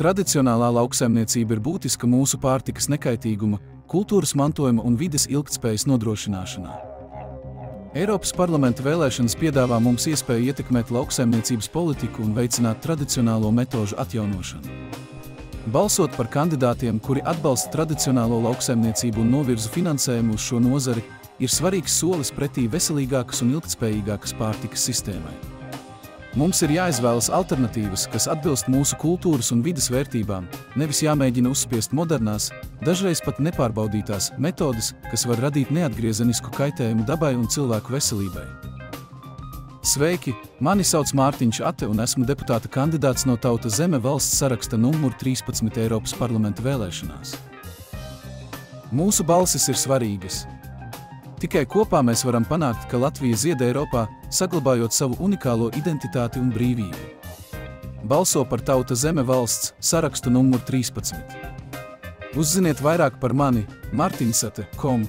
Tradicionālā lauksaimniecība ir būtiska mūsu pārtikas nekaitīguma, kultūras mantojuma un vides ilgtspējas nodrošināšanā. Eiropas parlamenta vēlēšanas piedāvā mums iespēju ietekmēt lauksaimniecības politiku un veicināt tradicionālo metožu atjaunošanu. Balsot par kandidātiem, kuri atbalsta tradicionālo lauksaimniecību un novirza finansējumu uz šo nozari, ir svarīgs solis pretī veselīgākas un ilgtspējīgākas pārtikas sistēmai. Mums ir jāizvēlas alternatīvas, kas atbilst mūsu kultūras un vides vērtībām, nevis jāmēģina uzspiest modernās, dažreiz pat nepārbaudītās metodes, kas var radīt neatgriezenisku kaitējumu dabai un cilvēku veselībai. Sveiki, mani sauc Mārtiņš Ate un esmu deputāta kandidāts no Tauta Zeme valsts saraksta numur 13 Eiropas parlamenta vēlēšanās. Mūsu balsis ir svarīgas. Tikai kopā mēs varam panākt, ka Latvija zied Eiropā, saglabājot savu unikālo identitāti un brīvību. Balso par Tauta Zeme valsts sarakstu numur 13. Uzziniet vairāk par mani martinsate.com.